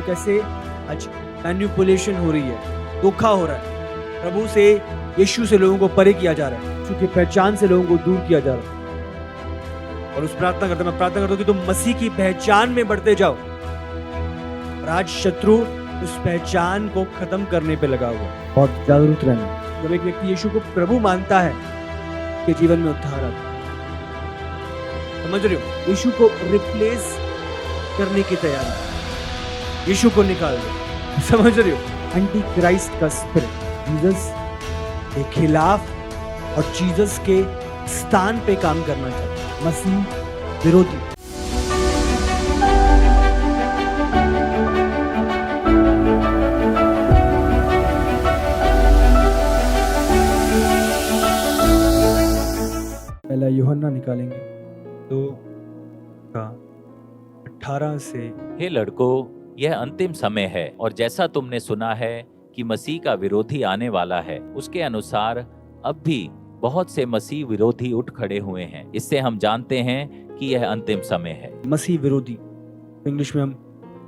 ये कैसे आज मैनिपुलेशन हो रही है, धोखा हो रहा है, प्रभु से, यीशु से लोगों को परे किया जा रहा है, यीशु की पहचान से लोगों को दूर किया जा रहा है। और उस प्रार्थना करता मैं प्रार्थना करता हूँ कि तुम मसीह की पहचान में बढ़ते जाओ। और आज शत्रु उस पहचान को खत्म करने पे लगा हुआ। बहुत जागरूक रहना। जब एक व्यक्ति यीशु को प्रभु मानता है, के जीवन में उद्धार आता है। समझ रहे हो? यीशु को रिप्लेस करने की तैयारी, यीशु को निकाल दो। समझ रहे हो? एंटी क्राइस्ट का स्पिरिट जीसस के खिलाफ और जीसस के स्थान पे काम करना चाहता है, मसीह विरोधी। पहला यूहन्ना निकालेंगे 2:18 से। हे लड़कों, यह अंतिम समय है और जैसा तुमने सुना है कि मसीह का विरोधी आने वाला है, उसके अनुसार अब भी बहुत से मसीह विरोधी उठ खड़े हुए हैं। इससे हम जानते हैं कि यह अंतिम समय है। मसीह विरोधी इंग्लिश में हम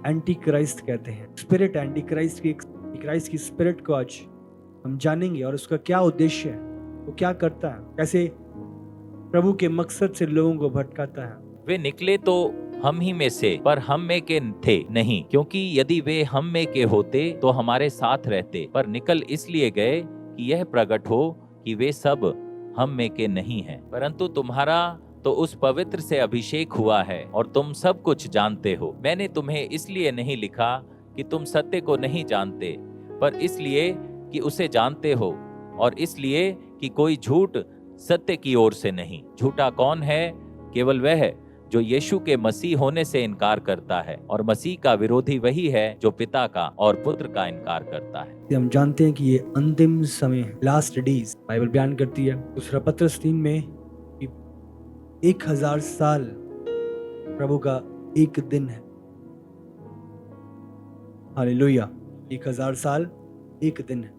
एंटी क्राइस्ट कहते हैं। स्पिरिट एंटी क्राइस्ट की स्पिरिट को आज हम जानेंगे और उसका क्या उद्देश्य है, वो क्या करता है, कैसे प्रभु के मकसद से लोगों को भटकाता है। वे निकले तो हम ही में से, पर हम में के थे नहीं, क्योंकि यदि वे हम में के होते तो हमारे साथ रहते, पर निकल इसलिए गए कि यह प्रकट हो कि वे सब हम में के नहीं हैं। परंतु तुम्हारा तो उस पवित्र से अभिषेक हुआ है और तुम सब कुछ जानते हो। मैंने तुम्हें इसलिए नहीं लिखा कि तुम सत्य को नहीं जानते, पर इसलिए कि उसे जानते हो, और इसलिए कि कोई झूठ सत्य की ओर से नहीं। झूठा कौन है? केवल वह जो यीशु के मसीह होने से इनकार करता है, और मसीह का विरोधी वही है जो पिता का और पुत्र का इनकार करता है। हम जानते हैं कि ये अंतिम समय है, लास्ट डेज। बाइबल बयान करती है दूसरा पत्रस 3 में कि 1000 साल प्रभु का एक दिन है। हालेलुया। 1000 साल एक दिन है।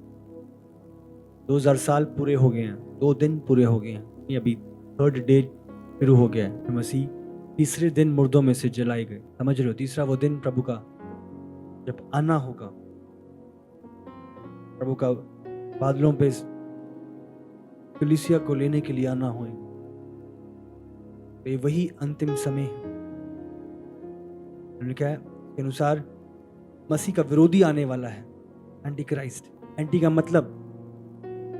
2000 साल पूरे हो गए हैं, 2 दिन पूरे हो गए हैं। ये अभी 3rd डे शुरू हो गया है। मसीह तीसरे दिन मुर्दों में से जलाए गए। समझ रहे हो? तीसरा वो दिन प्रभु का जब आना होगा, प्रभु का बादलों पे कलीसिया को लेने के लिए आना होगा। तो वही अंतिम समय है। उन्होंने कहा के अनुसार मसीह का विरोधी आने वाला है, एंटी क्राइस्ट। एंटी का मतलब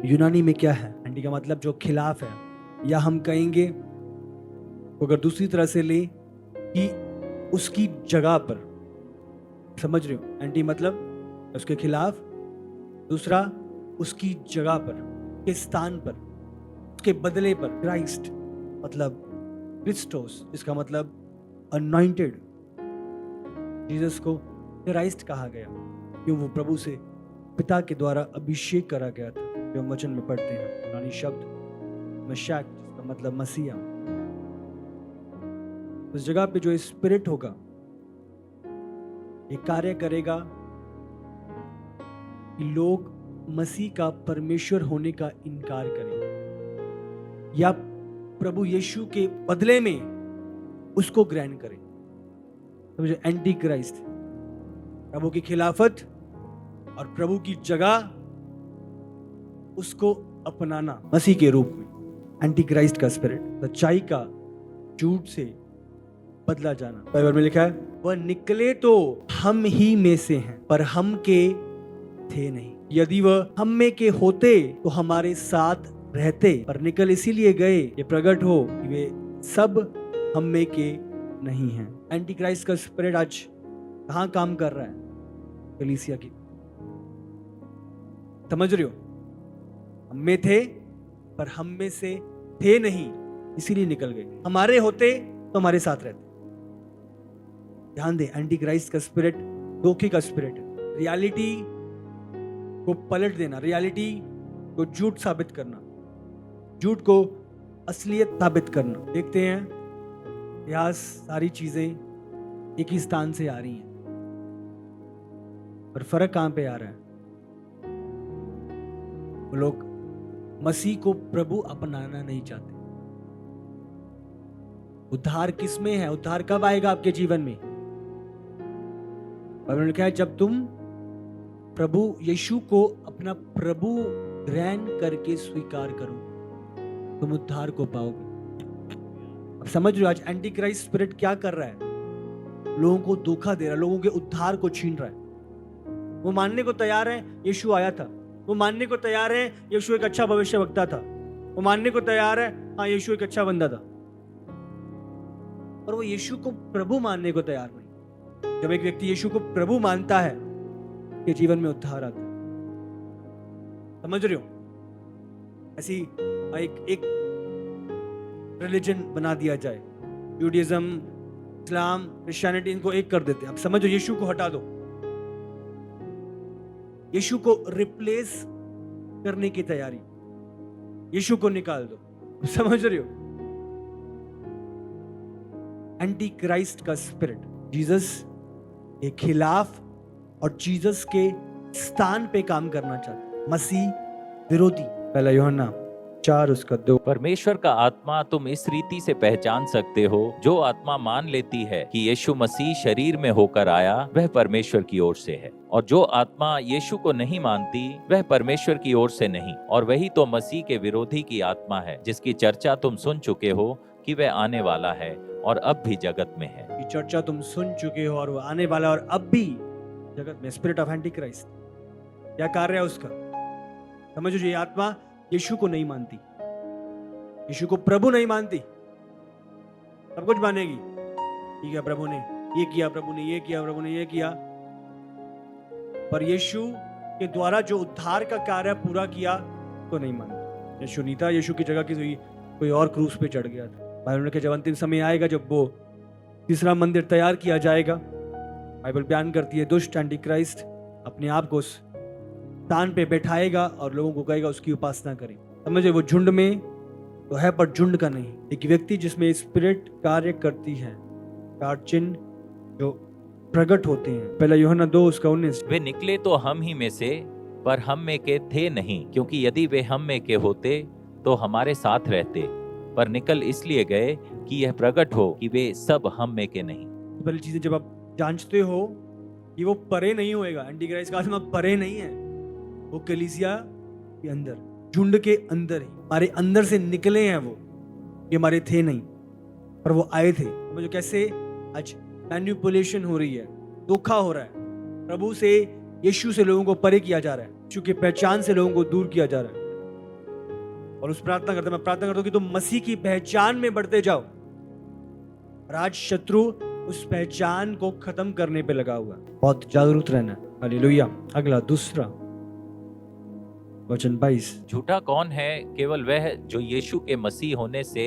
यूनानी में क्या है? एंटी का मतलब जो खिलाफ है, या हम कहेंगे अगर दूसरी तरह से ले कि उसकी जगह पर। समझ रहे हो? एंटी मतलब उसके खिलाफ, दूसरा उसकी जगह पर, के स्थान पर, उसके बदले पर। क्राइस्ट मतलब क्रिस्टोस, जिसका मतलब अनॉइंटेड। जीसस को क्राइस्ट कहा गया क्यों? वो प्रभु से पिता के द्वारा अभिषेक करा गया था, जो हम वचन में पढ़ते हैं। यूनानी शब्द मशाक, जिसका मतलब मसीहा। उस जगह पे जो स्पिरिट होगा, ये कार्य करेगा कि लोग मसीह का परमेश्वर होने का इनकार करें, या प्रभु यीशु के बदले में उसको ग्रहण करें। समझो? एंटी क्राइस्ट, प्रभु की खिलाफत और प्रभु की जगह उसको अपनाना मसीह के रूप में। एंटी क्राइस्ट का स्पिरिट, सच्चाई का झूठ से बदला जाना। बाइबल में लिखा है वह निकले तो हम ही में से हैं, पर हम के थे नहीं। यदि वह हम में के होते तो हमारे साथ रहते, पर निकल इसीलिए गए ये प्रकट हो कि वे सब हम में के नहीं हैं। एंटी क्राइस्ट का स्पिरिट आज कहां काम कर रहा है? कलीसिया की। समझ रहे हो? हम में थे पर हम में से थे नहीं, इसीलिए निकल गए। हमारे होते तो हमारे साथ रहते। ध्यान दे, एंटी क्राइस्ट का स्पिरिट धोखे का स्पिरिट है। रियलिटी को पलट देना, रियलिटी को झूठ साबित करना, झूठ को असलियत साबित करना। देखते हैं इतिहास, सारी चीजें एक ही स्थान से आ रही हैं, पर फर्क कहां पे आ रहा है? वो लोग मसीह को प्रभु अपनाना नहीं चाहते। उद्धार किस में है? उद्धार कब आएगा आपके जीवन में? बाइबल में लिखा है जब तुम प्रभु यीशु को अपना प्रभु ग्रहण करके स्वीकार करो तुम उद्धार को पाओगे। अब समझ रहे हो आज एंटी क्राइस्ट स्पिरिट क्या कर रहा है? लोगों को धोखा दे रहा है, लोगों के उद्धार को छीन रहा है। वो मानने को तैयार है यीशु आया था, वो मानने को तैयार है यीशु एक अच्छा भविष्यवक्ता था, वो मानने को तैयार है हाँ यीशु एक अच्छा बंदा था, और वो यीशु को प्रभु मानने को तैयार नहीं। जब एक व्यक्ति यीशु को प्रभु मानता है कि जीवन में उद्धार आता है। समझ रहे हो? ऐसी एक रिलीजन बना दिया जाए, जूडिज्म, इस्लाम, क्रिश्चियनिटी, इनको एक कर देते हैं। अब समझो यीशु को हटा दो, यीशु को रिप्लेस करने की तैयारी, यीशु को निकाल दो। समझ रहे हो? एंटी क्राइस्ट का स्पिरिट जीसस के खिलाफ और जीसस के स्थान पे काम करना चाहता है, मसीह विरोधी। पहला यूहन्ना 4:2। परमेश्वर का आत्मा तुम इस रीति से पहचान सकते हो, जो आत्मा मान लेती है कि यीशु मसीह शरीर में होकर आया वह परमेश्वर की ओर से है, और जो आत्मा यीशु को नहीं मानती वह परमेश्वर की ओर से नहीं। और वही तो मसीह के विरोधी की आत्मा है, जिसकी चर्चा तुम सुन चुके हो कि वह आने वाला है और अब भी जगत में है। ये चर्चा तुम सुन चुके हो और वो आने वाला और अब भी जगत में। स्पिरिट ऑफ एंटी क्राइस्ट क्या कार्य है उसका? समझो, ये आत्मा यीशु को नहीं मानती, यीशु को प्रभु नहीं मानती, सब कुछ मानेगी। ठीक है, प्रभु ने ये किया, प्रभु ने ये किया, प्रभु ने ये किया, पर यीशु के द्वारा जो उद्धार का कार्य पूरा किया तो नहीं मानती। यीशु नहीं था, यीशु की जगह कोई और क्रूस पे चढ़ गया था। बाइबल के जब अंतिम समय आएगा, जब वो तीसरा मंदिर तैयार किया जाएगा, बाइबल बयान करती है दुष्ट एंटी क्राइस्ट अपने आप को स्थान पे बैठाएगा और लोगों को कहेगा उसकी उपासना करें। समझे? वो झुंड में तो है पर झुंड का नहीं। एक व्यक्ति जिसमें स्पिरिट कार्य करती है, चार चिन्ह जो प्रकट होते हैं। पहला यूहन्ना 2:19। वे निकले तो हम ही में से, पर हम में के थे नहीं, क्योंकि यदि वे हम में के होते तो हमारे साथ रहते, पर निकल इसलिए गए कि यह प्रकट हो कि वे सब हम में के नहीं। पहली चीजें जब आप जांचते हो कि वो परे नहीं होएगा, एंटी क्राइस्ट का आत्मा परे नहीं है, वो कलीसिया के अंदर, झुंड के अंदर ही, हमारे अंदर से निकले हैं वो, ये हमारे थे नहीं पर वो आए थे। मुझे कैसे आज मैनिपुलेशन हो रही है, धोखा हो रहा है, प्रभु से, यीशु से लोगों को परे किया जा रहा है, यीशु की पहचान से लोगों को दूर किया जा रहा है। और उस प्रार्थना करते, मैं प्रार्थना करता हूं कि तुम मसीह की पहचान में बढ़ते जाओ। राज शत्रु उस पहचान को खत्म करने पे लगा हुआ, बहुत जागरूक रहना। हालेलुया। अगला दूसरा वचन 22। झूठा कौन है? केवल वह जो यीशु के मसीह होने से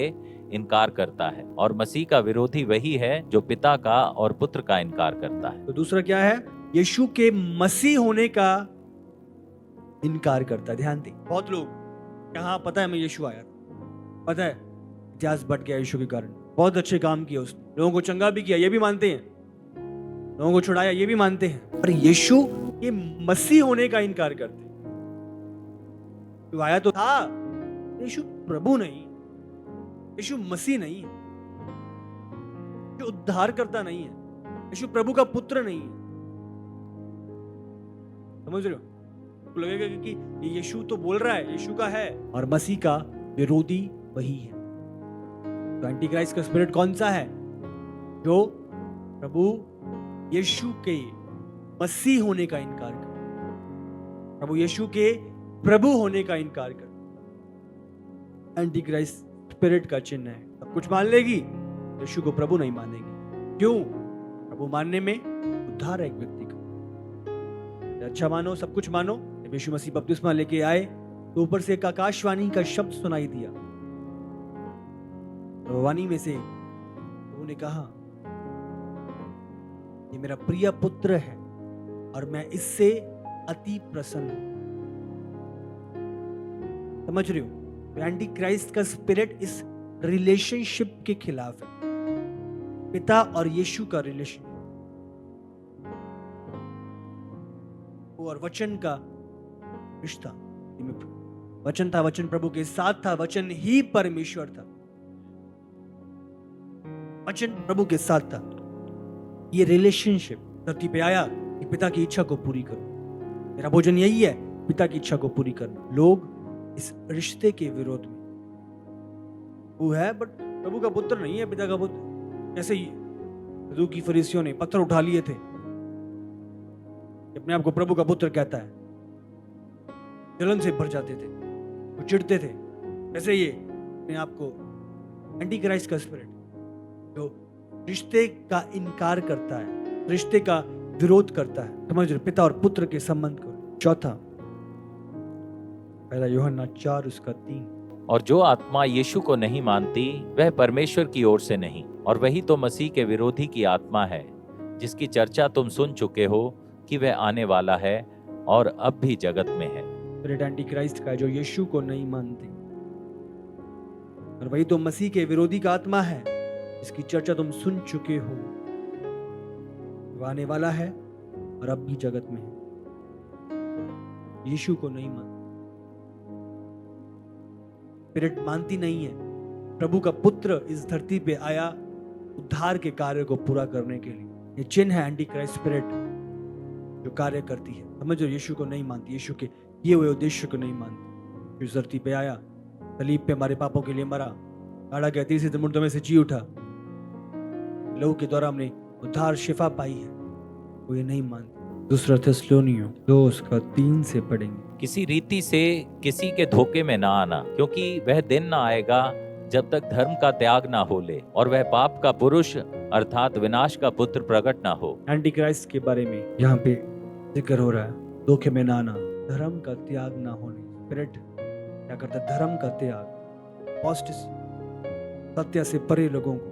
इनकार करता है, और मसीह का विरोधी वही है जो पिता का और पुत्र का इनकार करता है। तो दूसरा क्या है? यीशु के मसीह होने का इनकार करता है। ध्यान दे, बहुत लोग यहाँ, पता है मैं यीशु आया, पता है इतिहास बढ़ गया यीशु के कारण, बहुत अच्छे काम किए उसने, लोगों को चंगा भी किया, ये भी मानते हैं, लोगों को छुड़ाया, ये भी मानते हैं, पर यीशु के मसीह होने का इनकार करते हैं। तो आया तो था, यीशु प्रभु नहीं, यीशु मसीह नहीं है, जो उद्धार करता नहीं है, यीशु प्रभु का पुत्र नहीं है। समझ रहे हो? तो लगेगा कि ये यीशु तो बोल रहा है, यीशु का है, और मसीह का विरोधी वही है। तो एंटी क्राइस्ट का स्पिरिट कौन सा है? जो प्रभु यीशु के मसीह होने का इनकार कर, प्रभु यीशु के प्रभु होने का इनकार कर। एंटी क्राइस्ट स्पिरिट का चिन्ह है, सब कुछ मान लेगी, यीशु को प्रभु नहीं मानेगी। क्यों? प्रभु मानने में उद्धार है एक व्यक्ति का। अच्छा मानो, सब कुछ मानो। जब यीशु मसीह बपतिस्मा लेके आए तो ऊपर से एक आकाशवाणी का शब्द सुनाई दिया, तो वाणी में से उन्होंने कहा, ये मेरा प्रिय पुत्र है और मैं इससे अति प्रसन्न हूं। समझ रहे हो? एंटी क्राइस्ट का स्पिरिट इस रिलेशनशिप के खिलाफ है, पिता और यीशु का रिलेशन और वचन का रिश्ता। वचन था, वचन प्रभु के साथ था, वचन ही परमेश्वर था, वचन प्रभु के साथ था। ये रिलेशनशिप धरती पे आया, कि पिता की इच्छा को पूरी करो। मेरा भोजन यही है, पिता की इच्छा को पूरी करना। लोग इस रिश्ते के विरोध में, वो है बट प्रभु का पुत्र नहीं है, पिता का पुत्र। ऐसे ही सदूकी फरीसियों ने पत्थर उठा लिए थे, अपने आप को प्रभु का पुत्र कहता है, जलन से भर जाते थे, वो चिढ़ते थे। ऐसे ही अपने आप को एंटी क्राइस्ट का स्पिरिट, जो रिश्ते का इनकार करता है, रिश्ते का विरोध करता है। समझ रहे, पिता और पुत्र के संबंध को। चौथा, पहला यूहन्ना 4:3। और जो आत्मा यीशु को नहीं मानती वह परमेश्वर की ओर से नहीं, और वही तो मसीह के विरोधी की आत्मा है, जिसकी चर्चा तुम सुन चुके हो कि वह आने वाला है और अब भी जगत में है। स्पिरिट एंटी क्राइस्ट का है, जो यीशु को नहीं मानती, और वही तो मसीह के विरोधी का आत्मा है, जिसकी चर्चा तुम सुन चुके हो। वो आने वाला है और अब भी जगत में है। यीशु को नहीं मानती, स्पिरिट मानती नहीं है। प्रभु का पुत्र इस धरती पे आया उद्धार के कार्य को पूरा करने के लिए। ये चिन्ह है एंटी क्राइस्ट स्पिरिट जो कार्य करती है। समझो, यीशु को नहीं मानती, यीशु के ये हुए उद्देश्य को नहीं मानती। इस धरती पे आया, सलीब पे हमारे पापों के लिए मरा, गाड़ा गया, तीसरे दिन मुर्दों में से जी उठा। लहू के द्वारा हमने उद्धार शिफा पाई है, वो ये नहीं मानती। दूसरा थिस्सलुनीयों 2:3 से पढ़ेंगे। किसी रीति से किसी के धोखे में ना आना, क्योंकि वह दिन ना आएगा जब तक धर्म का त्याग ना हो ले और वह पाप का पुरुष अर्थात विनाश का पुत्र प्रकट ना हो। एंटी क्राइस्ट के बारे में यहाँ पे जिक्र हो रहा है, धोखे में ना आना, धर्म का त्याग ना होने। स्पिरिट क्या करता है? धर्म का त्याग, अपोस्टेसी, सत्य से परे लोगों को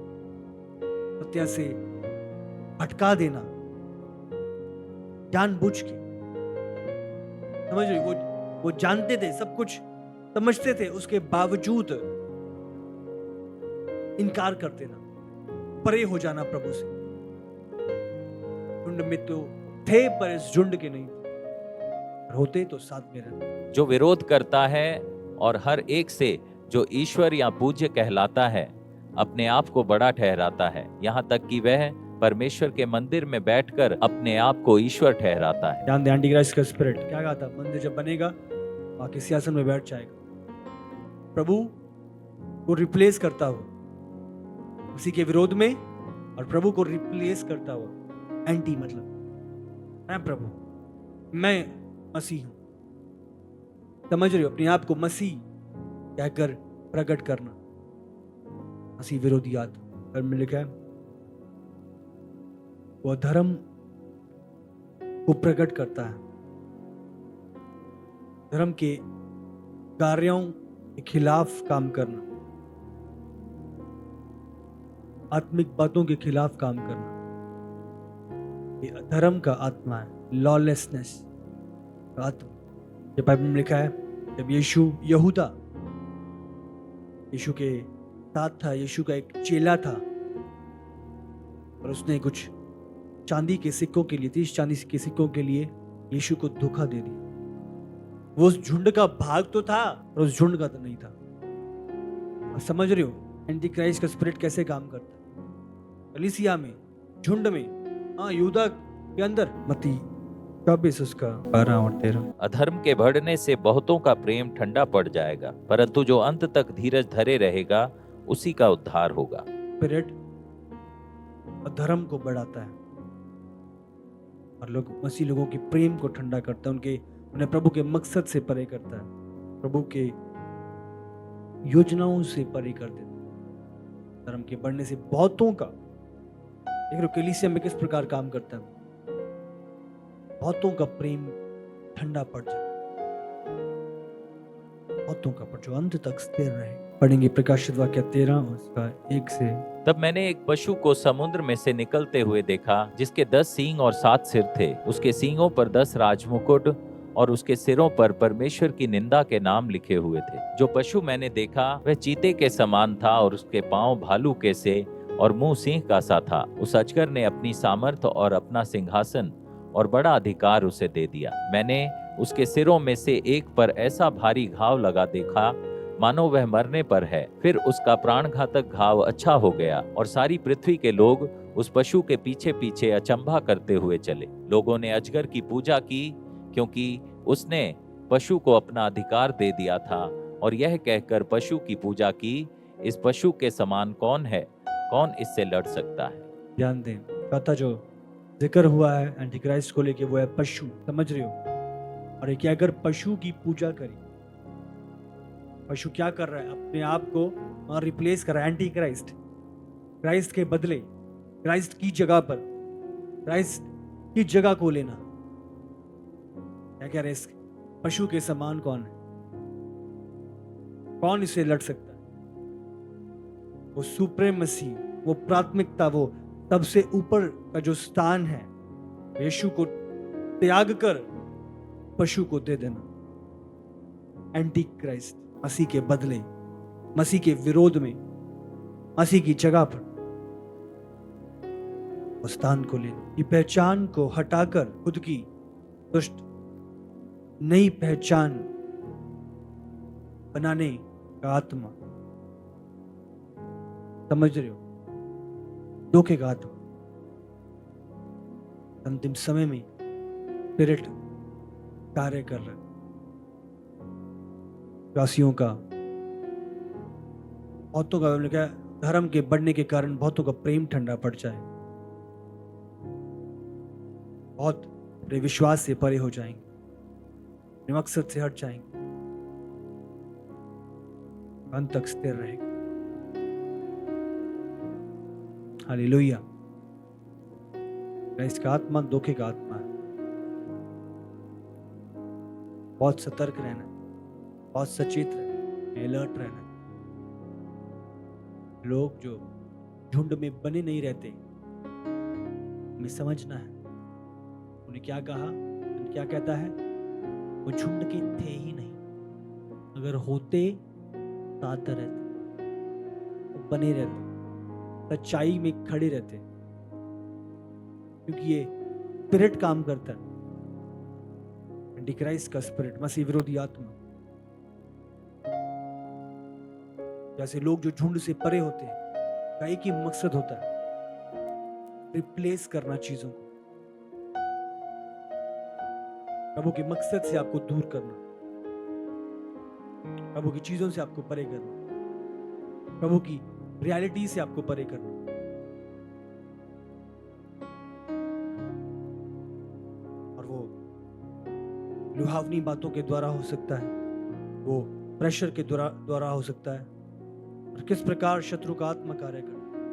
सत्य से भटका देना जानबूझ के। समझ रहे, वो जानते थे, सब कुछ समझते थे, उसके बावजूद इनकार कर देना, परे हो जाना प्रभु से। झुंड में तो थे पर इस झुंड के नहीं, होते तो साथ में रहते। जो विरोध करता है और हर एक से जो ईश्वर या पूज्य कहलाता है अपने आप को बड़ा ठहराता है, यहाँ तक कि वह परमेश्वर के मंदिर में बैठकर अपने आप को ईश्वर ठहराता है। ध्यान दे, एंटी क्राइस्ट का स्पिरिट क्या कहा था? मंदिर जब बनेगा वहां के सिंहासन में बैठ जाएगा, प्रभु को रिप्लेस करता हुआ, उसी के विरोध में, और प्रभु को रिप्लेस करता हुआ। एंटी मतलब मैं प्रभु, मैं मसीह हूं। समझ रहे हो? अपने आप को मसीह कहकर प्रकट करना, मसीह विरोधी आत्मा। घर में लिखा है वह धर्म को प्रकट करता है, धर्म के कार्यों के खिलाफ काम करना, आत्मिक बातों के खिलाफ काम करना, ये धर्म का आत्मा है, लॉलेसनेस का आत्मा। जब बाइबल में लिखा है, जब यीशु यहूदा यीशु के साथ था, यीशु का एक चेला था, और उसने कुछ चांदी के सिक्कों के लिए, 30 चांदी के सिक्कों के लिए यीशु को धोखा दे दिया। वो उस झुंड का भाग तो था और उस झुंड का तो नहीं था। अब समझ रहे हो एंटी क्राइस्ट का स्पिरिट कैसे काम करता है? कलीसिया में, झुंड में, हाँ, यहूदा के अंदर। मत्ती 24 उसका 12 और 13। अधर्म के बढ़ने से बहुतों का प्रेम ठंडा पड़ जाएगा, परंतु जो अंत तक धीरज धरे रहेगा उसी का उद्धार होगा। स्पिरिट अधर्म को बढ़ाता है और लोग मसीह लोगों के प्रेम को ठंडा करता है, उन्हें प्रभु के मकसद से परे करता है, प्रभु के योजनाओं से परे कर देता है। धर्म के बढ़ने से बहुतों का, देख रहे हो कलीसिया में किस प्रकार काम करता है, बहुतों का प्रेम ठंडा पड़ जाए, बहुतों का, पर जो अंत तक स्थिर रहे। पढ़ेंगे प्रकाशित वाक्य 13 उसका 1 से। तब मैंने एक पशु को समुद्र में से निकलते हुए देखा, जिसके 10 सींग और 7 सिर थे। उसके सींगों पर 10 राजमुकुट और उसके सिरों पर परमेश्वर की निंदा के नाम लिखे हुए थे। जो पशु मैंने देखा वह चीते के समान था और उसके पांव भालू के से और मुंह सिंह का सा था। उस अजगर ने अपनी सामर्थ और अपना सिंहासन और बड़ा अधिकार उसे दे दिया। मैंने उसके सिरों में से एक पर ऐसा भारी घाव लगा देखा मानो वह मरने पर है। फिर उसका प्राणघातक घाव अच्छा हो गया और सारी पृथ्वी के लोग उस पशु के पीछे पीछे अचंभा करते हुए चले। लोगों ने अजगर की पूजा की क्योंकि उसने पशु को अपना अधिकार दे दिया था और यह कहकर पशु की पूजा की, इस पशु के समान कौन है, कौन इससे लड़ सकता है। ध्यान दें, कहता जो जिक्र हुआ है एंटी क्राइस्ट को लेके वो है पशु, समझ रहे हो? और एक अगर पशु की पूजा करी, पशु क्या कर रहा है? अपने आप को रिप्लेस कर रहा है एंटी क्राइस्ट, क्राइस्ट के बदले, क्राइस्ट की जगह पर, क्राइस्ट की जगह को लेना। क्या कह रहे हैं? पशु के समान कौन है? कौन इसे लड़ सकता है? वो सुप्रीमेसी, वो प्राथमिकता, वो सबसे ऊपर का जो स्थान है, यीशु को त्याग कर पशु को दे देना। एंटी क्राइस्ट, मसीह के बदले, मसीह के विरोध में, मसीह की जगह पर उस स्थान को लेना। ये पहचान को हटाकर खुद की दुष्ट नई पहचान बनाने का आत्मा, समझ रहे हो? धोखे का आत्मा अंतिम समय में स्पिरिट कार्य कर रहा है। वासियों का, बहुतों का, हमने कहा धर्म के बढ़ने के कारण बहुतों का प्रेम ठंडा पड़ जाए, बहुत अपने विश्वास से परे हो जाएंगे, अपने मकसद से हट जाएंगे, अंत तक स्थिर रहेगा। हालेलुया। इसका आत्मा धोखे का आत्मा है। बहुत सतर्क रहना, बहुत सचेत रहना, अलर्ट रहना। लोग जो झुंड में बने नहीं रहते, हमें समझना है उन्हें क्या कहा, उन्हें क्या कहता है। वो झुंड के थे ही नहीं, अगर होते साथ रहते, वो बने रहते, सच्चाई में खड़े रहते, क्योंकि ये स्पिरिट काम करता है, एंटी क्राइस्ट का स्पिरिट, मसीह विरोधी आत्मा। जैसे लोग जो झुंड से परे होते हैं, का एक ही मकसद होता है, रिप्लेस करना चीजों को, प्रभु के मकसद से आपको दूर करना, प्रभु की चीजों से आपको परे करना, प्रभु की रियलिटी से आपको परे करना। और वो लुभावनी बातों के द्वारा हो सकता है, वो प्रेशर के द्वारा हो सकता है। और किस प्रकार शत्रु का आत्मा कार्य करता है,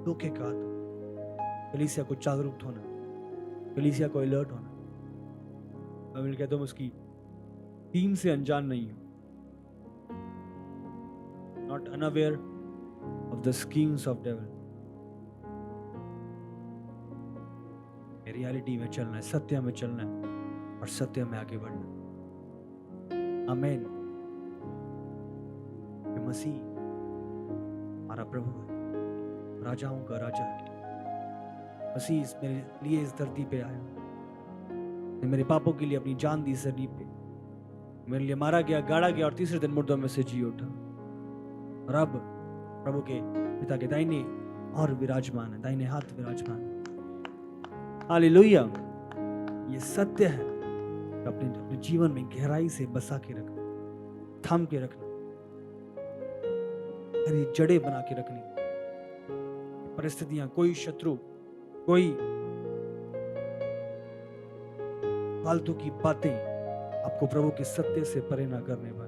धोखे का आत्मा। कलीसिया को जागरूक होना, कलीसिया को अलर्ट होना। मैं कहता हूं उसकी टीम से अनजान नहीं हूं, not unaware of the schemes of devil। Reality में चलना है, सत्य में चलना है और सत्य में आगे बढ़ना। आमीन। मसीह हमारा प्रभु है, राजाओं का राजा है। मसीह मेरे लिए इस धरती पे आया, मेरे पापों के लिए अपनी जान दी सलीब पे, मेरे लिए मारा गया, गाड़ा गया और तीसरे दिन मुर्दों में से जी उठा। और अब प्रभु के पिता के दाहिने और विराजमान है, दाहिने हाथ विराजमान है। हालेलुया। ये सत्य है, अपने जीवन में गहराई से बसा के रखना, थाम के रखना, हरी जड़ें बना के रखनी। परिस्थितियां, कोई शत्रु, कोई फालतू की बातें आपको प्रभु के सत्य से परे ना करने पाए।